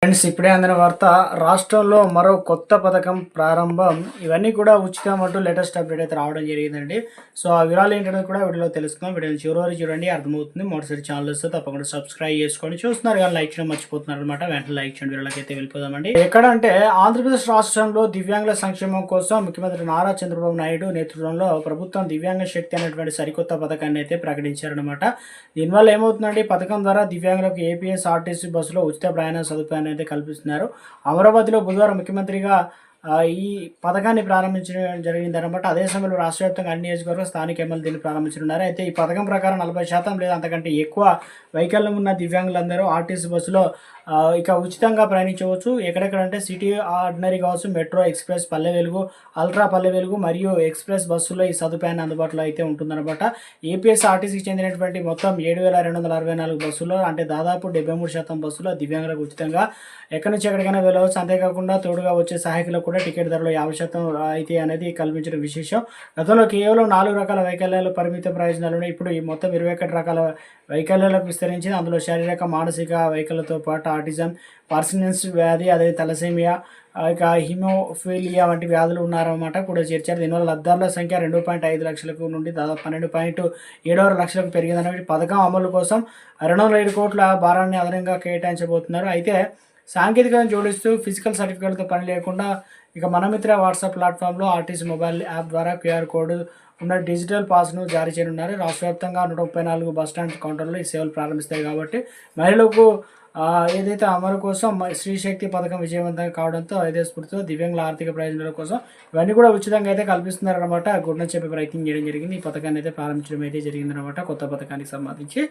Friends ఇప్పుడే అందిన వార్త రాష్ట్రంలో మరో కొత్త పథకం ప్రారంభం. ఇవన్నీ కూడా ఉచితం అంటూ లేటెస్ట్ అప్డేట్ అయితే రావడం జరిగిందండి. సో ఆ వివరాలు ఏంటనేది కూడా వీడియోలో తెలుసుకుందాం. వీడియోని చివరి వరకు చూడండి, అర్థమవుతుంది. మొదటిసారి ఛానల్ వస్తే తప్పకుండా సబ్స్క్రైబ్ చేసుకోండి. చూస్తున్నారు కానీ లైక్ చేయడం మర్చిపోతున్నారు అనమాట. వెంటనే లైక్ చేయండి. వీడియోలోకి అయితే వెళ్ళిపోదామండి. ఎక్కడంటే ఆంధ్రప్రదేశ్ రాష్ట్రంలో దివ్యాంగుల సంక్షేమం కోసం ముఖ్యమంత్రి నారా చంద్రబాబు నాయుడు నేతృత్వంలో ప్రభుత్వం దివ్యాంగ శక్తి అనేటువంటి సరికొత్త పథకాన్ని అయితే ప్రకటించారనమాట. దీనివల్ల ఏమవుతుందంటే పథకం ద్వారా దివ్యాంగులకు ఏపీఎస్ ఆర్టీసీ బస్సులో ఉచిత ప్రయాణ సదుపాయాన్ని అయితే కల్పిస్తున్నారు. అమరావతిలో బుధవారం ముఖ్యమంత్రిగా ఈ పథకాన్ని ప్రారంభించడం జరిగిందనమాట. అదే సమయంలో రాష్ట్ర వ్యాప్తంగా అన్ని నియోజకవర్గ స్థానిక ఎమ్మెల్యే దీన్ని ప్రారంభించనున్నారు. అయితే ఈ పథకం ప్రకారం 40% లేదా అంతకంటే ఎక్కువ వైకల్యం ఉన్న దివ్యాంగులందరూ ఆర్టీసీ బస్సులో ఇక ఉచితంగా ప్రయాణించవచ్చు. ఎక్కడెక్కడంటే సిటీ ఆర్డినరీ కావచ్చు, metro, express, Palle Velugu, ultra Palle Velugu మరియు ఎక్స్ప్రెస్ బస్సుల్లో ఈ సదుపాయాన్ని అందుబాటులో అయితే ఉంటుందన్నమాట. ఏపీఎస్ ఆర్టీసీకి చెందినటువంటి మొత్తం 7,264 బస్సుల్లో అంటే దాదాపు 73% బస్సులో దివ్యాంగులకు ఉచితంగా ఎక్కడి నుంచి ఎక్కడికైనా వెళ్ళవచ్చు. అంతేకాకుండా తోడుగా వచ్చే సహాయకులకు కూడా టికెట్ ధరలో 50% రాయితీ అనేది కల్పించడం విశేషం. గతంలో కేవలం 4 రకాల వైకల్యాలు పరిమిత ప్రయోజనాలు, ఇప్పుడు ఈ మొత్తం 21 రకాల వైకల్యాలకు విస్తరించింది. అందులో శారీరక, మానసిక వైకల్యంతో పాటు ఆటిజం, పార్కిన్సన్స్ వ్యాధి, అదే తలసేమియా, ఇక హిమోఫీలియా వంటి వ్యాధులు ఉన్నారన్నమాట కూడా చేర్చారు. దీనివల్ల లబ్ధారుల సంఖ్య 2.5 లక్షలకు నుండి దాదాపు 12.7 లక్షలకు పెరిగిందన్న పథకం అమలు కోసం 207 కోట్ల భారాన్ని అదనంగా కేటాయించబోతున్నారు. అయితే సాంకేతికతను జోడిస్తూ ఫిజికల్ సర్టిఫికేట్తో పని లేకుండా ఇక మనమిత్ర వాట్సాప్ ప్లాట్ఫామ్లో ఆర్టీసీ మొబైల్ యాప్ ద్వారా క్యూఆర్ కోడ్ ఉన్న డిజిటల్ పాస్ను జారీ చేయనున్నారు. రాష్ట్ర వ్యాప్తంగా 134 బస్టాండ్ కౌంటర్లో ఈ సేవలు ప్రారంభిస్తాయి కాబట్టి మహిళలకు ఏదైతే అమలు కోసం శ్రీశక్తి పథకం విజయవంతంగా కావడంతో అదే స్ఫూర్తితో దివ్యాంగుల ఆర్థిక ప్రయోజనాల కోసం ఇవన్నీ కూడా ఉచితంగా అయితే కల్పిస్తున్నారన్నమాట. గుడ్న చెప్పే ప్రయత్నం చేయడం జరిగింది. ఈ పథకాన్ని అయితే ప్రారంభించడం అయితే జరిగిందనమాట. కొత్త పథకానికి సంబంధించి